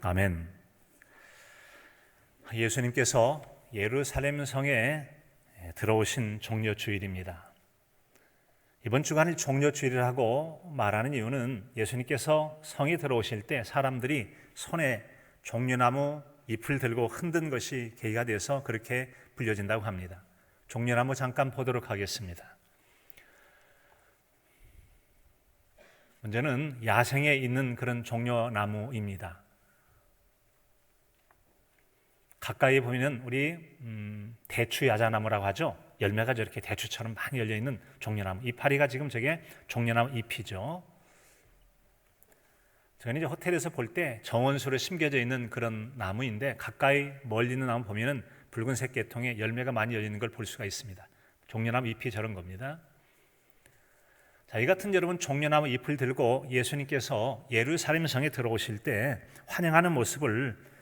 아멘. 예수님께서 예루살렘 성에 들어오신 종려주일입니다. 이번 주간을 종려주일이라고 말하는 이유는 예수님께서 성에 들어오실 때 사람들이 손에 종려나무 잎을 들고 흔든 것이 계기가 돼서 그렇게 불려진다고 합니다. 종려나무 잠깐 보도록 하겠습니다. 먼저는 야생에 있는 그런 종려나무입니다. 가까이 보면 우리 대추야자나무라고 하죠. 열매가 저렇게 대추처럼 많이 열려있는 종려나무, 이파리가 지금 저게 종려나무 잎이죠. 저는 이제 호텔에서 볼 때 정원수로 심겨져 있는 그런 나무인데 가까이 멀리 있는 나무 보면은 붉은색 계통의 열매가 많이 열리는 걸 볼 수가 있습니다. 종려나무 잎이 저런 겁니다. 자, 이 같은 여러분 종려나무 잎을 들고 예수님께서 예루살렘 성에 들어오실 때 환영하는 모습을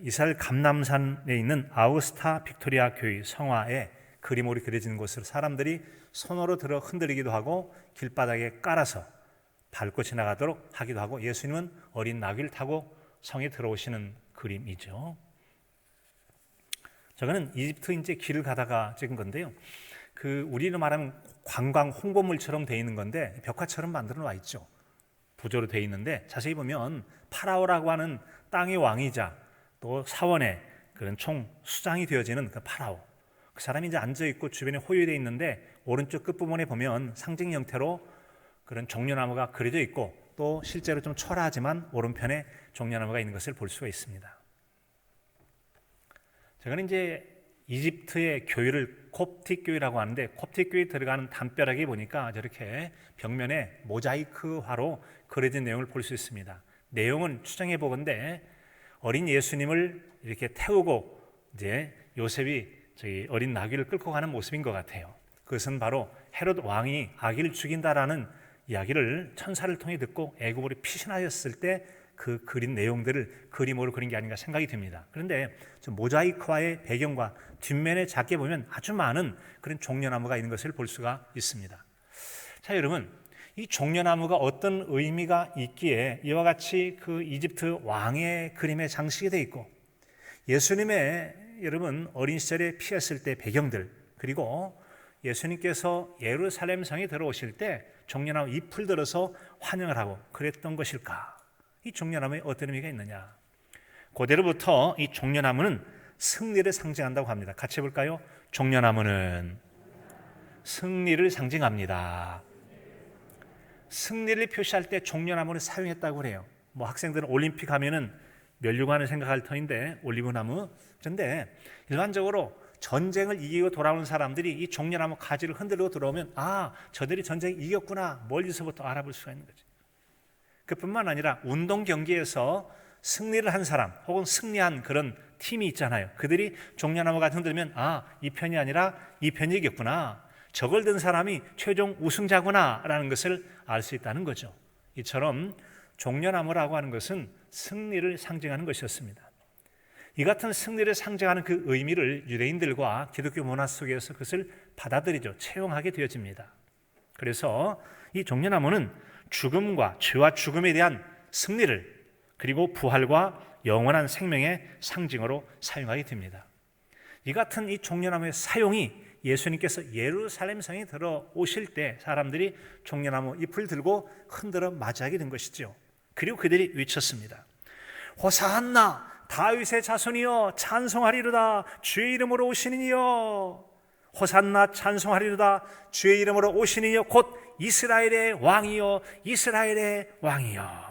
이스라엘 감람산에 있는 아우스타 빅토리아 교회 성화에 그림으로 그려진 곳으로 사람들이 손으로 들어 흔들기도 하고 길바닥에 깔아서 밟고 지나가도록 하기도 하고, 예수님은 어린 나귀를 타고 성에 들어오시는 그림이죠. 저거는 이집트 이제 길을 가다가 찍은 건데요. 우리로 말하면 관광 홍보물처럼 되어 있는 건데 벽화처럼 만들어 놔 있죠. 부조로 되어 있는데 자세히 보면 파라오라고 하는 땅의 왕이자 또 사원의 그런 총 수장이 되어지는 그 파라오, 그 사람이 이제 앉아 있고 주변에 호유되어 있는데 오른쪽 끝부분에 보면 상징 형태로 그런 종려나무가 그려져 있고 또 실제로 좀 초라하지만 오른편에 종려나무가 있는 것을 볼 수가 있습니다. 저는 이제 이집트의 교회를 콥틱 교회라고 하는데, 콥틱 교회에 들어가는 담벼락에 보니까 저렇게 벽면에 모자이크화로 그려진 내용을 볼 수 있습니다. 내용은 추정해 보건대 어린 예수님을 이렇게 태우고 이제 요셉이 저희 어린 나귀를 끌고 가는 모습인 것 같아요. 그것은 바로 헤롯 왕이 아기를 죽인다라는 이야기를 천사를 통해 듣고 애굽으로 피신하였을 때 그 그린 내용들을 그림으로 그린 게 아닌가 생각이 듭니다. 그런데 모자이크화의 배경과 뒷면에 작게 보면 아주 많은 그런 종려나무가 있는 것을 볼 수가 있습니다. 자, 여러분, 이 종려나무가 어떤 의미가 있기에 이와 같이 그 이집트 왕의 그림에 장식이 되어 있고, 예수님의 여러분 어린 시절에 피했을 때 배경들, 그리고 예수님께서 예루살렘 성에 들어오실 때 종려나무 잎을 들어서 환영을 하고 그랬던 것일까? 이 종려나무에 어떤 의미가 있느냐? 고대로부터 이 종려나무는 승리를 상징한다고 합니다. 같이 해볼까요? 종려나무는 승리를 상징합니다. 승리를 표시할 때 종려나무를 사용했다고 그래요. 학생들은 올림픽 하면은 면류관을 생각할 터인데 올리브나무. 그런데 일반적으로 전쟁을 이기고 돌아오는 사람들이 이 종려나무 가지를 흔들고 들어오면 저들이 전쟁 이겼구나 멀리서부터 알아볼 수가 있는 거지. 그뿐만 아니라 운동 경기에서 승리를 한 사람 혹은 승리한 그런 팀이 있잖아요. 그들이 종려나무 가지 흔들면 이 편이 아니라 이 편이 이겼구나, 저걸 든 사람이 최종 우승자구나 라는 것을 알 수 있다는 거죠. 이처럼 종려나무라고 하는 것은 승리를 상징하는 것이었습니다. 이 같은 승리를 상징하는 그 의미를 유대인들과 기독교 문화 속에서 그것을 받아들이죠. 채용하게 되어집니다. 그래서 이 종려나무는 죽음과 죄와 죽음에 대한 승리를, 그리고 부활과 영원한 생명의 상징으로 사용하게 됩니다. 이 같은 이 종려나무의 사용이 예수님께서 예루살렘 성에 들어오실 때 사람들이 종려나무 잎을 들고 흔들어 맞이하게 된 것이죠. 그리고 그들이 외쳤습니다. 호산나 다윗의 자손이여 찬송하리로다, 주의 이름으로 오시니여. 호산나 찬송하리로다, 주의 이름으로 오시니여, 곧 이스라엘의 왕이여, 이스라엘의 왕이여.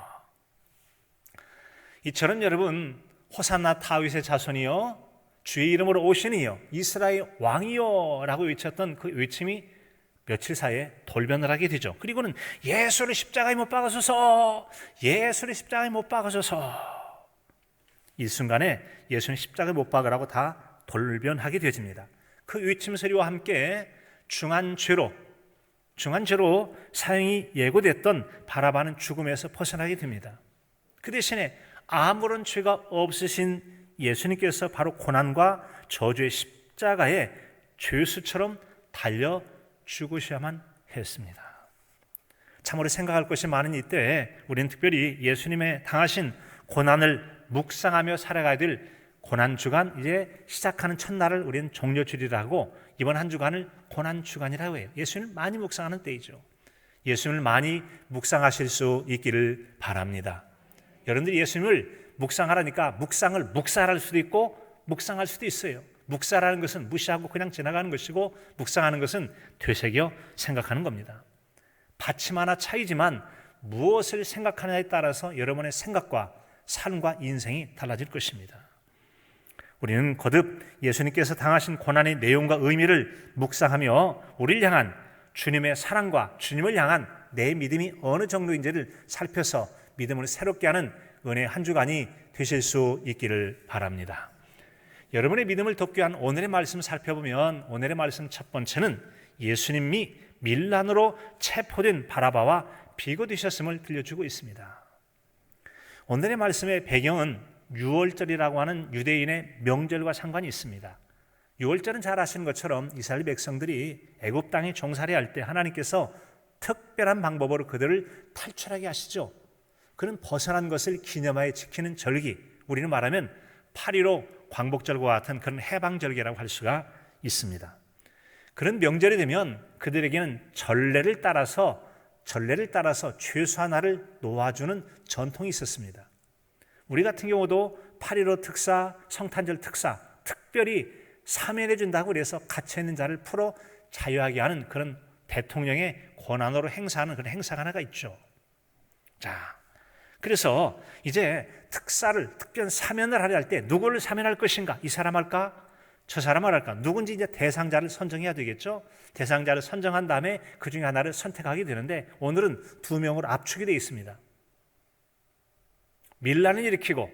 이처럼 여러분, 호산나 다윗의 자손이여, 주의 이름으로 오시니여, 이스라엘 왕이여 라고 외쳤던 그 외침이 며칠 사이에 돌변을 하게 되죠. 그리고는 예수를 십자가에 못 박으소서, 예수를 십자가에 못 박으소서. 이 순간에 예수는 십자가에 못 박으라고 다 돌변하게 되어집니다. 그 외침 소리와 함께 중한 죄로 사형이 예고됐던 바라바는 죽음에서 벗어나게 됩니다. 그 대신에 아무런 죄가 없으신 예수님께서 바로 고난과 저주의 십자가에 죄수처럼 달려 죽으셔야만 했습니다. 참으로 생각할 것이 많은 이때에 우리는 특별히 예수님의 당하신 고난을 묵상하며 살아가야 될 고난주간 이제 시작하는 첫날을 우리는 종려주일이라고 이번 한 주간을 고난주간이라고 해요. 예수님을 많이 묵상하는 때이죠. 예수님을 많이 묵상하실 수 있기를 바랍니다. 여러분들이 예수님을 묵상하라니까 묵상을 묵살할 수도 있고 묵상할 수도 있어요. 묵살하는 것은 무시하고 그냥 지나가는 것이고 묵상하는 것은 되새겨 생각하는 겁니다. 받침 하나 차이지만 무엇을 생각하느냐에 따라서 여러분의 생각과 삶과 인생이 달라질 것입니다. 우리는 거듭 예수님께서 당하신 고난의 내용과 의미를 묵상하며 우리를 향한 주님의 사랑과 주님을 향한 내 믿음이 어느 정도인지를 살펴서 믿음을 새롭게 하는 은혜의 한 주간이 되실 수 있기를 바랍니다. 여러분의 믿음을 돕기 위한 오늘의 말씀 살펴보면 오늘의 말씀 첫 번째는 예수님이 밀란으로 체포된 바라바와 비교되셨음을 들려주고 있습니다. 오늘의 말씀의 배경은 유월절이라고 하는 유대인의 명절과 상관이 있습니다. 유월절은 잘 아시는 것처럼 이스라엘 백성들이 애굽 땅에 종살이할 때 하나님께서 특별한 방법으로 그들을 탈출하게 하시죠. 그는 벗어난 것을 기념하여 지키는 절기, 우리는 말하면 8.15 광복절과 같은 그런 해방절기라고 할 수가 있습니다. 그런 명절이 되면 그들에게는 전례를 따라서 최소 하나를 놓아주는 전통이 있었습니다. 우리 같은 경우도 8.15 특사, 성탄절 특사 특별히 사면해 준다고 그래서 갇혀있는 자를 풀어 자유하게 하는 그런 대통령의 권한으로 행사하는 그런 행사가 하나가 있죠. 자, 그래서 이제 특별 사면을 하려 할 때 누구를 사면할 것인가? 이 사람 할까? 저 사람 할까? 누군지 이제 대상자를 선정해야 되겠죠. 대상자를 선정한 다음에 그 중에 하나를 선택하게 되는데 오늘은 2명으로 압축이 되어 있습니다. 밀란을 일으키고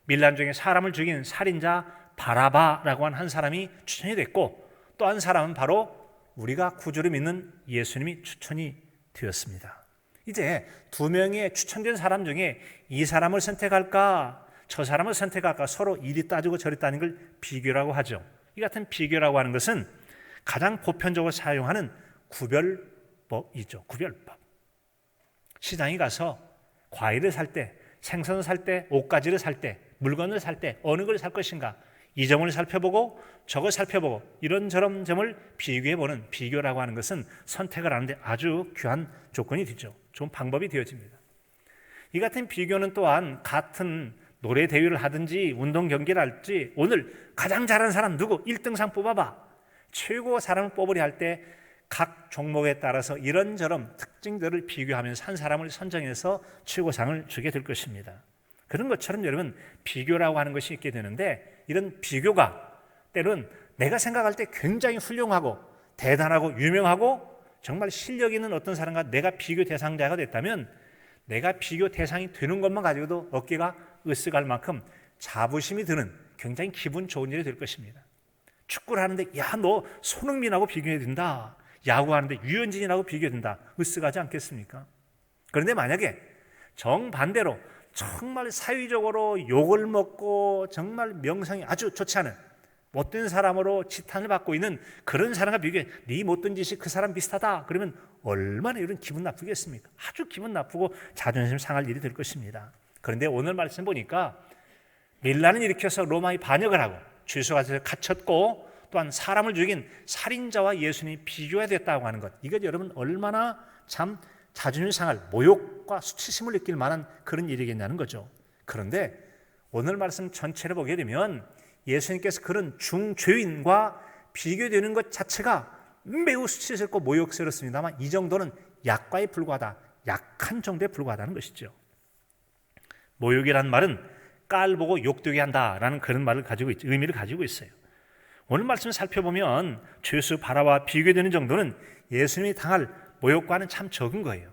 밀란 중에 사람을 죽인 살인자 바라바라고 한 사람이 추천이 됐고 또 한 사람은 바로 우리가 구주를 믿는 예수님이 추천이 되었습니다. 이제 2명의 추천된 사람 중에 이 사람을 선택할까 저 사람을 선택할까 서로 이리 따지고 저리 따지는 걸 비교라고 하죠. 이 같은 비교라고 하는 것은 가장 보편적으로 사용하는 구별법이죠. 구별법. 시장에 가서 과일을 살 때, 생선을 살 때, 옷가지를 살 때, 물건을 살 때 어느 걸 살 것인가 이 점을 살펴보고 저걸 살펴보고 이런저런 점을 비교해보는 비교라고 하는 것은 선택을 하는데 아주 귀한 조건이 되죠. 좋은 방법이 되어집니다. 이 같은 비교는 또한 같은 노래 대회를 하든지 운동 경기를 할지 오늘 가장 잘하는 사람 누구 1등상 뽑아봐. 최고 사람을 뽑으려 할 때 각 종목에 따라서 이런저런 특징들을 비교하면서 한 사람을 선정해서 최고상을 주게 될 것입니다. 그런 것처럼 여러분 비교라고 하는 것이 있게 되는데 이런 비교가 때로는 내가 생각할 때 굉장히 훌륭하고 대단하고 유명하고 정말 실력 있는 어떤 사람과 내가 비교 대상자가 됐다면 내가 비교 대상이 되는 것만 가지고도 어깨가 으쓱할 만큼 자부심이 드는 굉장히 기분 좋은 일이 될 것입니다. 축구를 하는데 야, 너 손흥민하고 비교해야 된다. 야구하는데 유현진이라고 비교해야 된다. 으쓱하지 않겠습니까? 그런데 만약에 정반대로 정말 사회적으로 욕을 먹고 정말 명성이 아주 좋지 않은 못된 사람으로 지탄을 받고 있는 그런 사람과 비교해 네 못된 짓이 그 사람 비슷하다 그러면 얼마나 이런 기분 나쁘겠습니까? 아주 기분 나쁘고 자존심 상할 일이 될 것입니다. 그런데 오늘 말씀 보니까 밀란을 일으켜서 로마에 반역을 하고 죄수가서 갇혔고 또한 사람을 죽인 살인자와 예수님이 비교가 됐다고 하는 것 이것 여러분 얼마나 참 자존심 상할 모욕과 수치심을 느낄 만한 그런 일이겠냐는 거죠. 그런데 오늘 말씀 전체를 보게 되면 예수님께서 그런 중죄인과 비교되는 것 자체가 매우 수치스럽고 모욕스럽습니다만 이 정도는 약과에 불과하다. 약한 정도에 불과하다는 것이죠. 모욕이란 말은 깔보고 욕되게 한다라는 그런 말을 가지고 있죠. 의미를 가지고 있어요. 오늘 말씀을 살펴보면 죄수 바라와 비교되는 정도는 예수님이 당할 모욕과는 참 적은 거예요.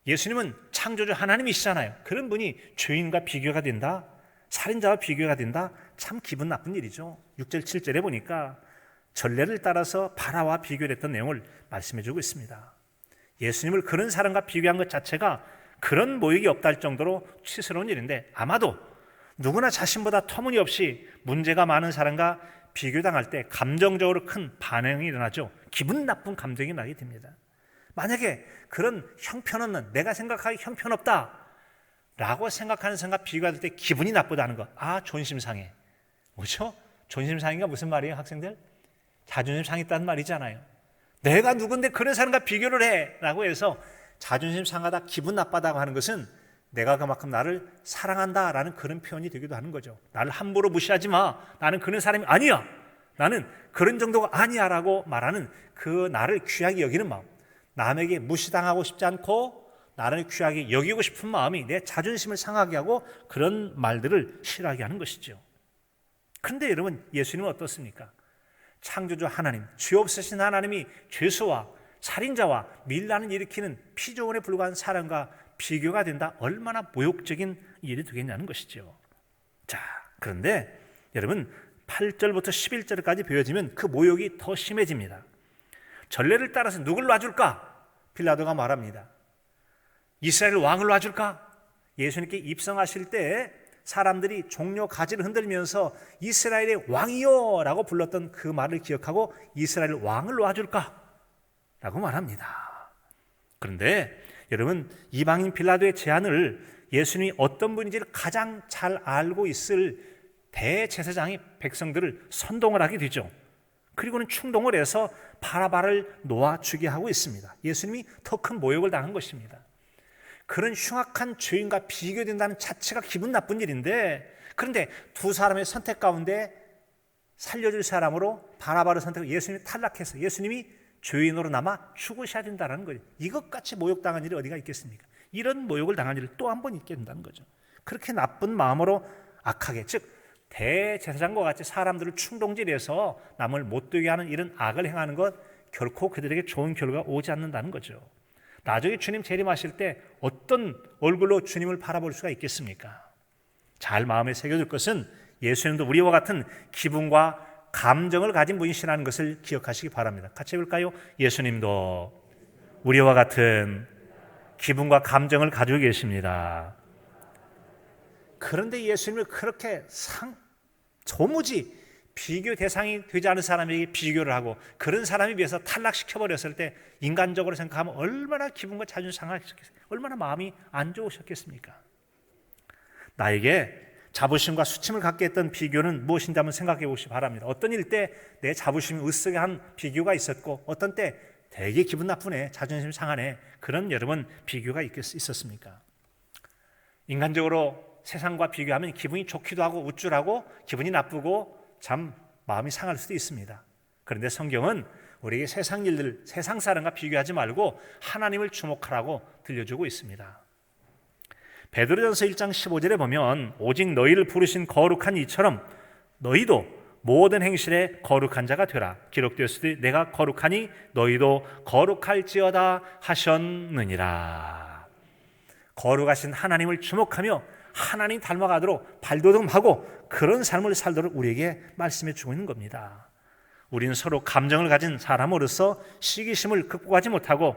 예수님은 창조주 하나님이시잖아요. 그런 분이 죄인과 비교가 된다? 살인자와 비교가 된다? 참 기분 나쁜 일이죠. 6절 7절에 보니까 전례를 따라서 바라와 비교했던 내용을 말씀해주고 있습니다. 예수님을 그런 사람과 비교한 것 자체가 그런 모욕이 없다 할 정도로 치스러운 일인데 아마도 누구나 자신보다 터무니없이 문제가 많은 사람과 비교당할 때 감정적으로 큰 반응이 일어나죠. 기분 나쁜 감정이 나게 됩니다. 만약에 그런 형편없는 내가 생각하기 형편없다 라고 생각하는 생각 비교가 될 때 기분이 나쁘다는 것. 존심 상해. 뭐죠? 존심 상해가 무슨 말이에요, 학생들? 자존심 상했다는 말이잖아요. 내가 누군데 그런 사람과 비교를 해 라고 해서 자존심 상하다, 기분 나빠다고 하는 것은 내가 그만큼 나를 사랑한다라는 그런 표현이 되기도 하는 거죠. 나를 함부로 무시하지 마. 나는 그런 사람이 아니야. 나는 그런 정도가 아니야 라고 말하는 그 나를 귀하게 여기는 마음, 남에게 무시당하고 싶지 않고 나를 귀하게 여기고 싶은 마음이 내 자존심을 상하게 하고 그런 말들을 싫어하게 하는 것이죠. 그런데 여러분, 예수님은 어떻습니까? 창조주 하나님, 죄 없으신 하나님이 죄수와 살인자와 밀란을 일으키는 피조물에 불과한 사람과 비교가 된다. 얼마나 모욕적인 일이 되겠냐는 것이죠. 자, 그런데 여러분 8절부터 11절까지 배워지면 그 모욕이 더 심해집니다. 전례를 따라서 누굴 놔줄까? 빌라도가 말합니다. 이스라엘 왕을 놔줄까? 예수님께 입성하실 때 사람들이 종려 가지를 흔들면서 이스라엘의 왕이요 라고 불렀던 그 말을 기억하고 이스라엘 왕을 놔줄까? 라고 말합니다. 그런데 여러분, 이방인 빌라도의 제안을 예수님이 어떤 분인지를 가장 잘 알고 있을 대제사장이 백성들을 선동을 하게 되죠. 그리고는 충동을 해서 바라바를 놓아주게 하고 있습니다. 예수님이 더 큰 모욕을 당한 것입니다. 그런 흉악한 죄인과 비교된다는 자체가 기분 나쁜 일인데, 그런데 두 사람의 선택 가운데 살려줄 사람으로 바라바를 선택하고 예수님이 탈락해서 예수님이 죄인으로 남아 죽으셔야 된다는 거예요. 이것같이 모욕당한 일이 어디가 있겠습니까? 이런 모욕을 당한 일이 또 한 번 있게 된다는 거죠. 그렇게 나쁜 마음으로 악하게, 즉 대제사장과 같이 사람들을 충동질해서 남을 못되게 하는 이런 악을 행하는 것, 결코 그들에게 좋은 결과가 오지 않는다는 거죠. 나중에 주님 재림하실 때 어떤 얼굴로 주님을 바라볼 수가 있겠습니까? 잘 마음에 새겨둘 것은 예수님도 우리와 같은 기분과 감정을 가진 분이시라는 것을 기억하시기 바랍니다. 같이 해볼까요? 예수님도 우리와 같은 기분과 감정을 가지고 계십니다. 그런데 예수님을 그렇게 도무지 비교 대상이 되지 않은 사람에게 비교를 하고 그런 사람에 비해서 탈락시켜버렸을 때 인간적으로 생각하면 얼마나 기분과 자존심 상하셨겠어요? 얼마나 마음이 안 좋으셨겠습니까? 나에게 자부심과 수침을 갖게 했던 비교는 무엇인지 한번 생각해 보시기 바랍니다. 어떤 일 때 내 자부심이 으쓱해 한 비교가 있었고 어떤 때 되게 기분 나쁘네, 자존심 상하네, 그런 여러분 비교가 있었습니까? 인간적으로 세상과 비교하면 기분이 좋기도 하고 우쭐하고 기분이 나쁘고 참 마음이 상할 수도 있습니다. 그런데 성경은 우리에게 세상 일들, 세상 사람과 비교하지 말고 하나님을 주목하라고 들려주고 있습니다. 베드로전서 1장 15절에 보면 오직 너희를 부르신 거룩한 이처럼 너희도 모든 행실에 거룩한 자가 되라. 기록되었으되 내가 거룩하니 너희도 거룩할지어다 하셨느니라. 거룩하신 하나님을 주목하며 하나님 닮아가도록 발돋움하고 그런 삶을 살도록 우리에게 말씀해 주고 있는 겁니다. 우리는 서로 감정을 가진 사람으로서 시기심을 극복하지 못하고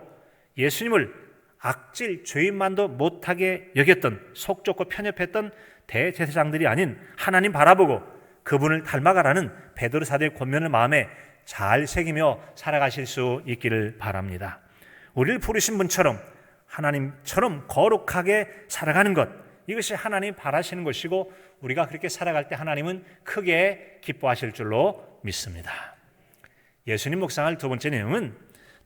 예수님을 악질 죄인만도 못하게 여겼던, 속 좁고 편협했던 대제사장들이 아닌 하나님 바라보고 그분을 닮아가라는 베드로 사도의 권면을 마음에 잘 새기며 살아가실 수 있기를 바랍니다. 우리를 부르신 분처럼 하나님처럼 거룩하게 살아가는 것, 이것이 하나님 바라시는 것이고 우리가 그렇게 살아갈 때 하나님은 크게 기뻐하실 줄로 믿습니다. 예수님 묵상할 두 번째 내용은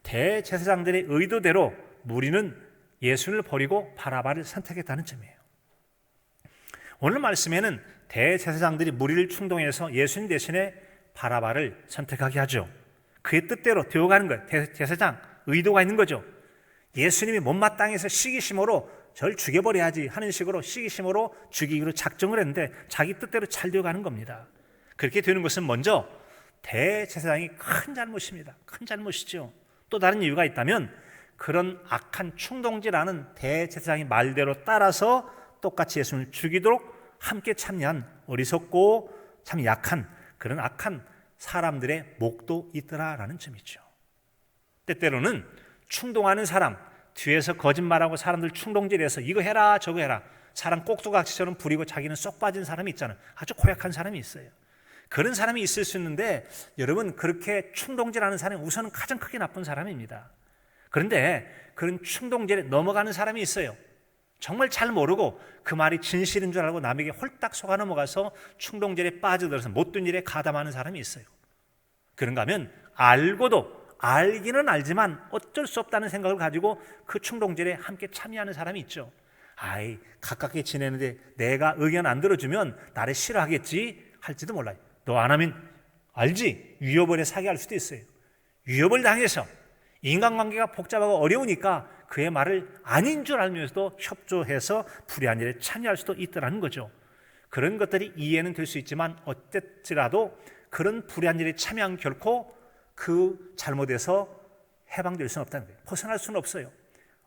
대제사장들의 의도대로 무리는 예수님을 버리고 바라바를 선택했다는 점이에요. 오늘 말씀에는 대제사장들이 무리를 충동해서 예수님 대신에 바라바를 선택하게 하죠. 그의 뜻대로 되어가는 거예요. 대제사장 의도가 있는 거죠. 예수님이 못마땅해서 시기심으로 저를 죽여버려야지 하는 식으로 시기심으로 죽이기로 작정을 했는데 자기 뜻대로 잘 되어가는 겁니다. 그렇게 되는 것은 먼저 대제사장이 큰 잘못입니다. 큰 잘못이죠. 또 다른 이유가 있다면 그런 악한 충동질하는 대제사장의 말대로 따라서 똑같이 예수님을 죽이도록 함께 참여한 어리석고 참 약한 그런 악한 사람들의 목도 있더라라는 점이죠. 때때로는 충동하는 사람, 뒤에서 거짓말하고 사람들 충동질해서 이거 해라 저거 해라, 사람 꼭두각시처럼 부리고 자기는 쏙 빠진 사람이 있잖아요. 아주 고약한 사람이 있어요. 그런 사람이 있을 수 있는데 여러분, 그렇게 충동질하는 사람이 우선은 가장 크게 나쁜 사람입니다. 그런데 그런 충동질에 넘어가는 사람이 있어요. 정말 잘 모르고 그 말이 진실인 줄 알고 남에게 홀딱 속아 넘어가서 충동절에 빠져들어서 못된 일에 가담하는 사람이 있어요. 그런가 하면 알기는 알지만 어쩔 수 없다는 생각을 가지고 그 충동절에 함께 참여하는 사람이 있죠. 가깝게 지내는데 내가 의견 안 들어주면 나를 싫어하겠지 할지도 몰라요. 너 안 하면 알지? 위협을 해 사기할 수도 있어요. 위협을 당해서 인간관계가 복잡하고 어려우니까 그의 말을 아닌 줄 알면서도 협조해서 불의한 일에 참여할 수도 있더라는 거죠. 그런 것들이 이해는 될 수 있지만 어쨌지라도 그런 불의한 일에 참여한 결코 그 잘못에서 해방될 수는 없다는 거예요. 벗어날 수는 없어요.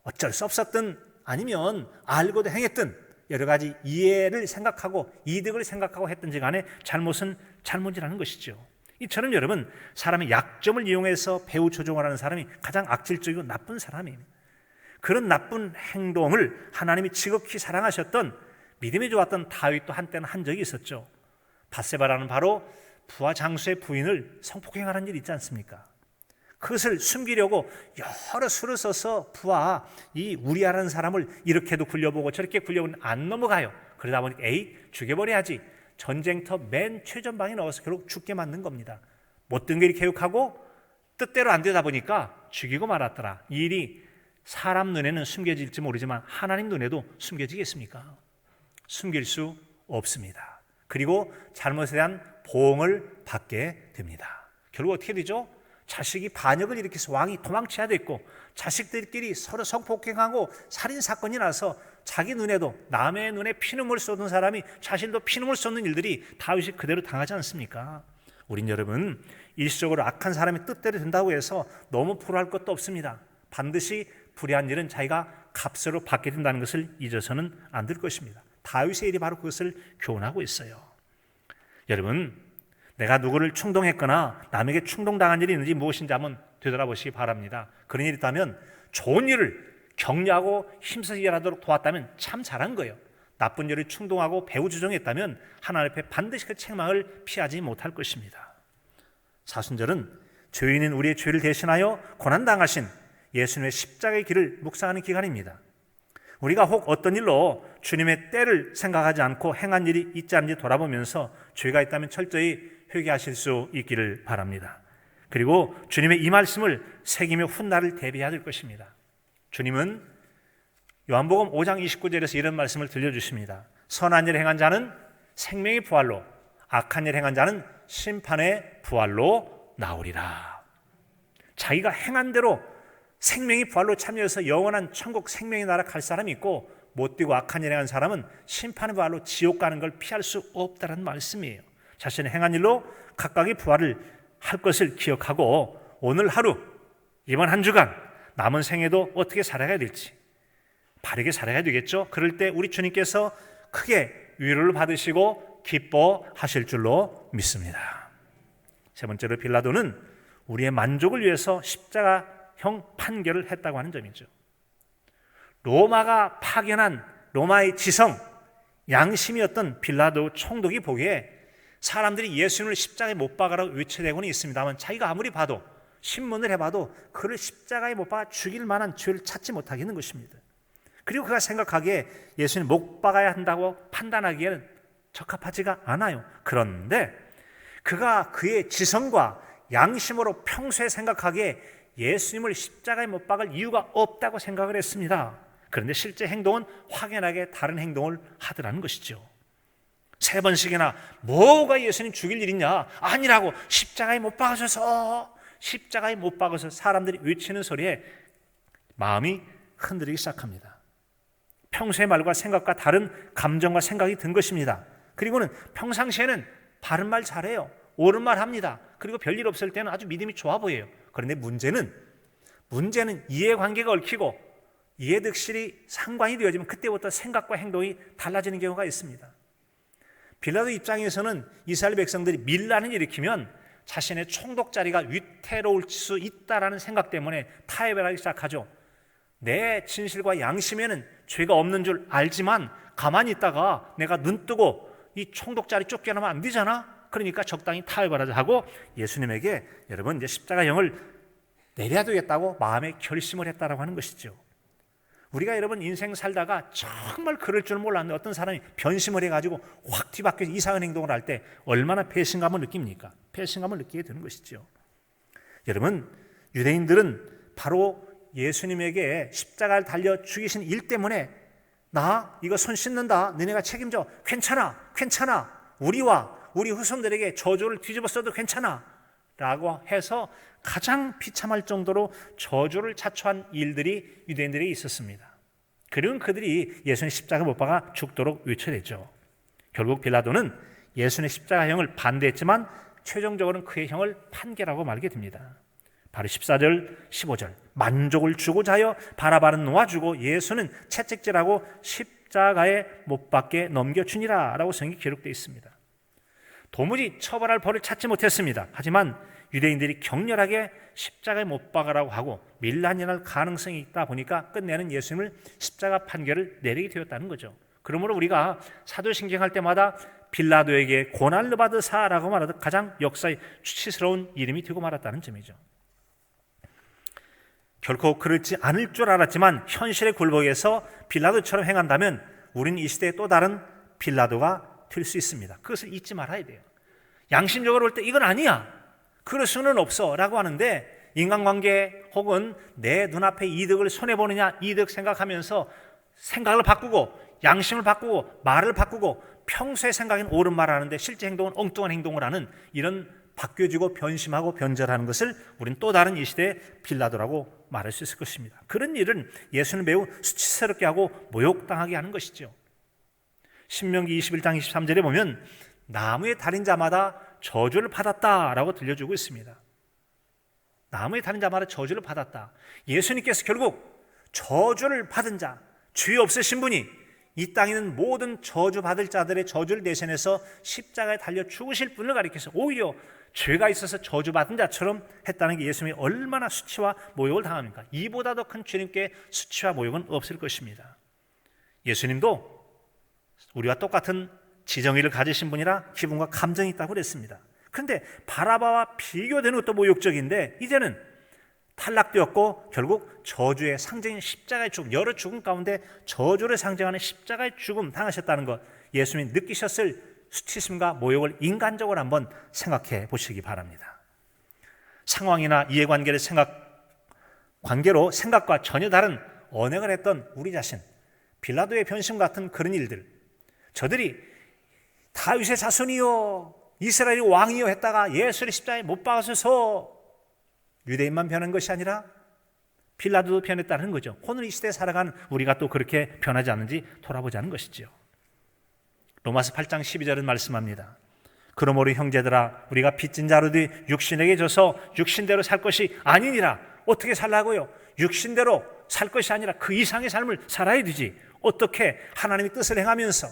어쩔 수 없었든 아니면 알고도 행했든 여러 가지 이해를 생각하고 이득을 생각하고 했든지 간에 잘못은 잘못이라는 것이죠. 이처럼 여러분, 사람의 약점을 이용해서 배후 조종을 하는 사람이 가장 악질적이고 나쁜 사람입니다. 그런 나쁜 행동을 하나님이 지극히 사랑하셨던 믿음이 좋았던 다윗도 한때는 한 적이 있었죠. 밧세바라는 바로 부하 장수의 부인을 성폭행하는 일이 있지 않습니까? 그것을 숨기려고 여러 수를 써서 부하 이 우리아라는 사람을 이렇게도 굴려보고 저렇게 굴려보면 안 넘어가요. 그러다 보니까 죽여버려야지. 전쟁터 맨 최전방에 넣어서 결국 죽게 만든 겁니다. 못된 걸 교육하고 뜻대로 안 되다 보니까 죽이고 말았더라. 이 일이 사람 눈에는 숨겨질지 모르지만 하나님 눈에도 숨겨지겠습니까? 숨길 수 없습니다. 그리고 잘못에 대한 보응을 받게 됩니다. 결국 어떻게 되죠? 자식이 반역을 일으켜서 왕이 도망쳐야 됐고 자식들끼리 서로 성폭행하고 살인사건이 나서 자기 눈에도 남의 눈에 피눈물 쏟은 사람이 자신도 피눈물 쏟는 일들이 다윗이 그대로 당하지 않습니까? 우린 여러분 일시적으로 악한 사람의 뜻대로 된다고 해서 너무 불화할 것도 없습니다. 반드시 불의한 일은 자기가 값으로 받게 된다는 것을 잊어서는 안 될 것입니다. 다윗의 일이 바로 그것을 교훈하고 있어요. 여러분, 내가 누구를 충동했거나 남에게 충동당한 일이 있는지 무엇인지 한번 되돌아보시기 바랍니다. 그런 일이 있다면 좋은 일을 격려하고 힘써서 일하도록 도왔다면 참 잘한 거예요. 나쁜 일을 충동하고 배후 조종했다면 하나님 앞에 반드시 그 책망을 피하지 못할 것입니다. 사순절은 죄인인 우리의 죄를 대신하여 고난당하신 예수님의 십자가의 길을 묵상하는 기간입니다. 우리가 혹 어떤 일로 주님의 때를 생각하지 않고 행한 일이 있지 않은지 돌아보면서 죄가 있다면 철저히 회개하실 수 있기를 바랍니다. 그리고 주님의 이 말씀을 새기며 훗날을 대비해야 될 것입니다. 주님은 요한복음 5장 29절에서 이런 말씀을 들려주십니다. 선한 일 행한 자는 생명의 부활로, 악한 일 행한 자는 심판의 부활로 나오리라. 자기가 행한 대로 생명의 부활로 참여해서 영원한 천국 생명의 나라 갈 사람이 있고 못되고 악한 일 행한 사람은 심판의 부활로 지옥 가는 걸 피할 수 없다는 말씀이에요. 자신의 행한 일로 각각의 부활을 할 것을 기억하고 오늘 하루, 이번 한 주간 남은 생에도 어떻게 살아가야 될지 바르게 살아야 되겠죠. 그럴 때 우리 주님께서 크게 위로를 받으시고 기뻐하실 줄로 믿습니다. 세 번째로 빌라도는 우리의 만족을 위해서 십자가형 판결을 했다고 하는 점이죠. 로마가 파견한 로마의 지성, 양심이었던 빌라도 총독이 보기에 사람들이 예수님을 십자가에 못 박으라고 외쳐대고는 있습니다만 자기가 아무리 봐도 신문을 해봐도 그를 십자가에 못 박아 죽일 만한 죄를 찾지 못하겠는 것입니다. 그리고 그가 생각하기에 예수님 못 박아야 한다고 판단하기에는 적합하지가 않아요. 그런데 그가 그의 지성과 양심으로 평소에 생각하기에 예수님을 십자가에 못 박을 이유가 없다고 생각을 했습니다. 그런데 실제 행동은 확연하게 다른 행동을 하더라는 것이죠. 3번씩이나 뭐가 예수님 죽일 일이냐? 아니라고 십자가에 못 박으셔서 십자가에 못 박아서 사람들이 외치는 소리에 마음이 흔들리기 시작합니다. 평소의 말과 생각과 다른 감정과 생각이 든 것입니다. 그리고는 평상시에는 바른 말 잘해요. 옳은 말 합니다. 그리고 별일 없을 때는 아주 믿음이 좋아 보여요. 그런데 문제는 이해관계가 얽히고 이해득실이 상관이 되어지면 그때부터 생각과 행동이 달라지는 경우가 있습니다. 빌라도 입장에서는 이스라엘 백성들이 밀란을 일으키면 자신의 총독 자리가 위태로울 수 있다라는 생각 때문에 타협을 하기 시작하죠. 내 진실과 양심에는 죄가 없는 줄 알지만 가만히 있다가 내가 눈 뜨고 이 총독 자리 쫓겨나면 안 되잖아. 그러니까 적당히 타협을 하자 하고 예수님에게 여러분 이제 십자가형을 내려야 되겠다고 마음에 결심을 했다라고 하는 것이죠. 우리가 여러분 인생 살다가 정말 그럴 줄 몰랐는데 어떤 사람이 변심을 해가지고 확 뒤바뀌어서 이상한 행동을 할 때 얼마나 배신감을 느낍니까? 배신감을 느끼게 되는 것이죠. 여러분, 유대인들은 바로 예수님에게 십자가를 달려 죽이신 일 때문에 나 이거 손 씻는다, 너네가 책임져, 괜찮아, 우리와 우리 후손들에게 저주를 뒤집어 써도 괜찮아 라고 해서 가장 비참할 정도로 저주를 자초한 일들이 유대인들에게 있었습니다. 그리고 그들이 예수님 십자가 못 박아 죽도록 외쳐냈죠. 결국 빌라도는 예수님의 십자가형을 반대했지만 최종적으로는 그의 형을 판결하고 말게 됩니다. 바로 14절, 15절 만족을 주고자 하여 바라바는 놓아주고 예수는 채찍질하고 십자가에 못 박게 넘겨주니라 라고 성경에 기록되어 있습니다. 도무지 처벌할 벌을 찾지 못했습니다. 하지만 유대인들이 격렬하게 십자가에 못 박으라고 하고 밀란이 날 가능성이 있다 보니까 끝내는 예수님을 십자가 판결을 내리게 되었다는 거죠. 그러므로 우리가 사도신경 할 때마다 빌라도에게 고난을 받으사라고 말하듯 가장 역사의 수치스러운 이름이 되고 말았다는 점이죠. 결코 그렇지 않을 줄 알았지만 현실의 굴복에서 빌라도처럼 행한다면 우리는 이 시대의 또 다른 빌라도가 될 수 있습니다. 그것을 잊지 말아야 돼요. 양심적으로 볼 때 이건 아니야, 그럴 수는 없어 라고 하는데 인간관계 혹은 내 눈앞의 이득을 손해보느냐 이득 생각하면서 생각을 바꾸고 양심을 바꾸고 말을 바꾸고 평소의 생각엔 옳은 말을 하는데 실제 행동은 엉뚱한 행동을 하는 이런 바뀌어지고 변심하고 변절하는 것을 우리는 또 다른 이 시대의 빌라도라고 말할 수 있을 것입니다. 그런 일은 예수는 매우 수치스럽게 하고 모욕당하게 하는 것이죠. 신명기 21장 23절에 보면 나무에 달린 자마다 저주를 받았다라고 들려주고 있습니다. 나무에 달린 자마다 저주를 받았다. 예수님께서 결국 저주를 받은 자, 죄 없으신 분이 이 땅에 있는 모든 저주받을 자들의 저주를 대신해서 십자가에 달려 죽으실 분을 가리켜서 오히려 죄가 있어서 저주받은 자처럼 했다는 게 예수님이 얼마나 수치와 모욕을 당합니까? 이보다 더 큰 주님께 수치와 모욕은 없을 것입니다. 예수님도 우리와 똑같은 지정의를 가지신 분이라 기분과 감정이 있다고 그랬습니다. 그런데 바라바와 비교되는 것도 모욕적인데 이제는 탈락되었고 결국 저주의 상징인 십자가의 죽음, 여러 죽음 가운데 저주를 상징하는 십자가의 죽음 당하셨다는 것, 예수님이 느끼셨을 수치심과 모욕을 인간적으로 한번 생각해 보시기 바랍니다. 상황이나 이해관계를 관계로 생각과 전혀 다른 언행을 했던 우리 자신, 빌라도의 변심 같은 그런 일들, 저들이 다윗의 자손이요 이스라엘의 왕이요 했다가 예수를 십자가에 못 박아서 유대인만 변한 것이 아니라 빌라도도 변했다는 거죠. 오늘 이 시대에 살아가는 우리가 또 그렇게 변하지 않는지 돌아보자는 것이죠. 로마서 8장 12절은 말씀합니다. 그러므로 형제들아 우리가 빚진 자로도 육신에게 져서 육신대로 살 것이 아니니라. 어떻게 살라고요? 육신대로 살 것이 아니라 그 이상의 삶을 살아야 되지. 어떻게 하나님의 뜻을 행하면서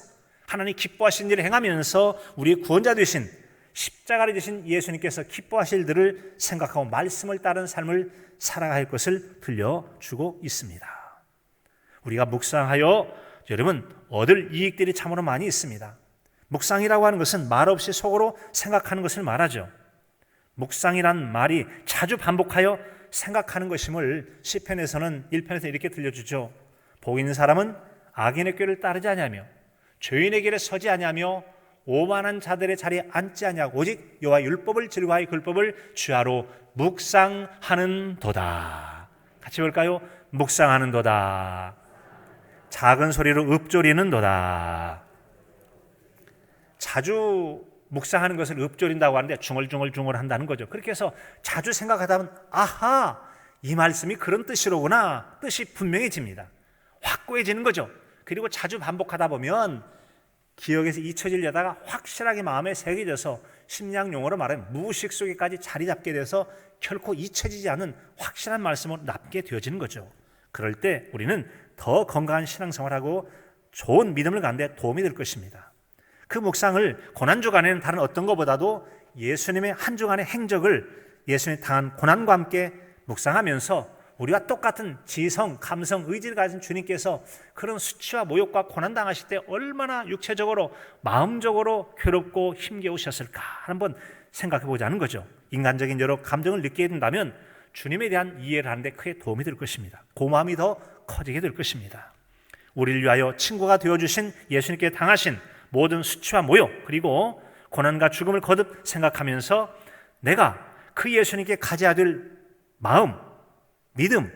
하나님 기뻐하신 일을 행하면서 우리의 구원자 되신 십자가를 지신 예수님께서 기뻐하실 일들을 생각하고 말씀을 따른 삶을 살아갈 것을 들려주고 있습니다. 우리가 묵상하여 여러분 얻을 이익들이 참으로 많이 있습니다. 묵상이라고 하는 것은 말없이 속으로 생각하는 것을 말하죠. 묵상이란 말이 자주 반복하여 생각하는 것임을 시편에서는 1편에서 이렇게 들려주죠. 복 있는 사람은 악인의 꾀를 따르지 아니하며 죄인의 길에 서지 아니하며 오만한 자들의 자리에 앉지 아니하고 오직 여호와의 율법을 즐거워하여 그 율법을 주야로 묵상하는 도다. 같이 볼까요? 묵상하는 도다. 작은 소리로 읊조리는 도다. 자주 묵상하는 것을 읊조린다고 하는데 중얼중얼 한다는 거죠. 그렇게 해서 자주 생각하다 보면 아하, 이 말씀이 그런 뜻이로구나. 뜻이 분명해집니다. 확고해지는 거죠. 그리고 자주 반복하다 보면 기억에서 잊혀지려다가 확실하게 마음에 새겨져서 심리학 용어로 말하면 무의식 속에까지 자리 잡게 돼서 결코 잊혀지지 않은 확실한 말씀으로 남게 되어지는 거죠. 그럴 때 우리는 더 건강한 신앙생활하고 좋은 믿음을 갖는 데 도움이 될 것입니다. 그 묵상을 고난주간에는 다른 어떤 것보다도 예수님의 한 주간의 행적을 예수님이 당한 고난과 함께 묵상하면서 우리와 똑같은 지성, 감성, 의지를 가진 주님께서 그런 수치와 모욕과 고난당하실 때 얼마나 육체적으로, 마음적으로 괴롭고 힘겨우셨을까 한번 생각해 보자는 거죠. 인간적인 여러 감정을 느끼게 된다면 주님에 대한 이해를 하는 데 크게 도움이 될 것입니다. 그 마음이 더 커지게 될 것입니다. 우리를 위하여 친구가 되어주신 예수님께 당하신 모든 수치와 모욕 그리고 고난과 죽음을 거듭 생각하면서 내가 그 예수님께 가져야 될 마음, 믿음,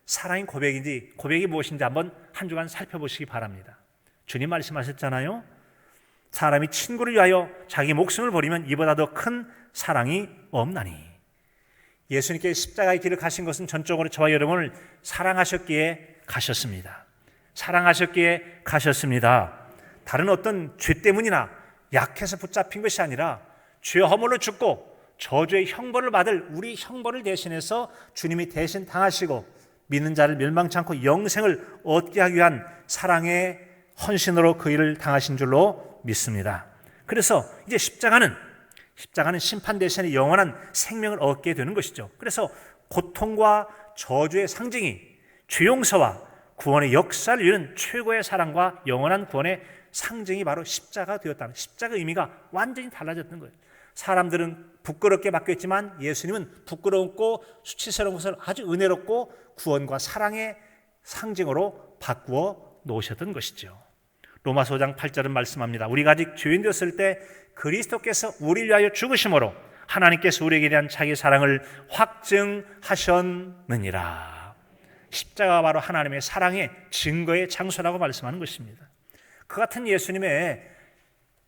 사랑의 고백이 무엇인지 한번 한 주간 살펴보시기 바랍니다. 주님 말씀하셨잖아요. 사람이 친구를 위하여 자기 목숨을 버리면 이보다 더 큰 사랑이 없나니. 예수님께 십자가의 길을 가신 것은 전적으로 저와 여러분을 사랑하셨기에 가셨습니다. 사랑하셨기에 가셨습니다. 다른 어떤 죄 때문이나 약해서 붙잡힌 것이 아니라 죄 허물로 죽고 저주의 형벌을 받을 우리 형벌을 대신해서 주님이 대신 당하시고 믿는 자를 멸망치 않고 영생을 얻게 하기 위한 사랑의 헌신으로 그 일을 당하신 줄로 믿습니다. 그래서 이제 십자가는 심판 대신에 영원한 생명을 얻게 되는 것이죠. 그래서 고통과 저주의 상징이 죄 용서와 구원의 역사를 이루는 최고의 사랑과 영원한 구원의 상징이 바로 십자가 되었다는, 십자가 의미가 완전히 달라졌던 거예요. 사람들은 부끄럽게 바뀌었지만 예수님은 부끄럽고 수치스러운 것을 아주 은혜롭고 구원과 사랑의 상징으로 바꾸어 놓으셨던 것이죠. 로마서 5장 8절은 말씀합니다. 우리가 아직 죄인 되었을 때 그리스도께서 우리를 위하여 죽으심으로 하나님께서 우리에게 대한 자기 사랑을 확증하셨느니라. 십자가가 바로 하나님의 사랑의 증거의 장소라고 말씀하는 것입니다. 그 같은 예수님의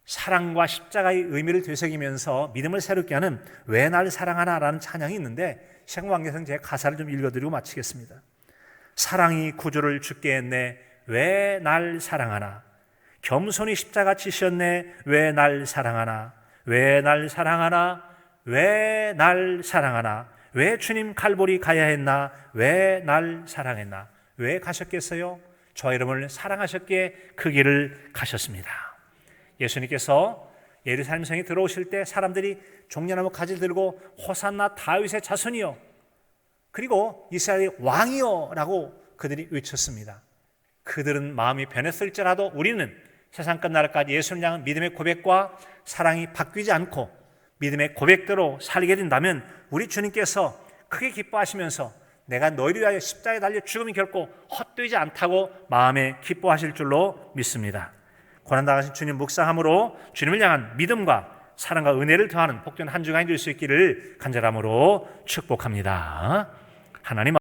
사랑과 십자가의 의미를 되새기면서 믿음을 새롭게 하는 왜 날 사랑하나 라는 찬양이 있는데 시간 관계상 제가 가사를 좀 읽어드리고 마치겠습니다. 사랑이 구주를 죽게 했네 왜 날 사랑하나. 겸손히 십자가 지셨네 왜 날 사랑하나. 왜 날 사랑하나. 왜 날 사랑하나. 왜 주님 칼보리 가야 했나. 왜 날 사랑했나. 왜 가셨겠어요? 저와 여러분을 사랑하셨기에 그 길을 가셨습니다. 예수님께서 예루살렘 성에 들어오실 때 사람들이 종려나무 가지를 들고 호산나 다윗의 자손이여 그리고 이스라엘의 왕이여 라고 그들이 외쳤습니다. 그들은 마음이 변했을지라도 우리는 세상 끝날까지 예수님을 향한 믿음의 고백과 사랑이 바뀌지 않고 믿음의 고백대로 살게 된다면 우리 주님께서 크게 기뻐하시면서 내가 너희를 위하여 십자가에 달려 죽음이 결코 헛되지 않다고 마음에 기뻐하실 줄로 믿습니다. 고난당하신 주님 묵상함으로 주님을 향한 믿음과 사랑과 은혜를 더하는 복된 한 주간이 될 수 있기를 간절함으로 축복합니다. 하나님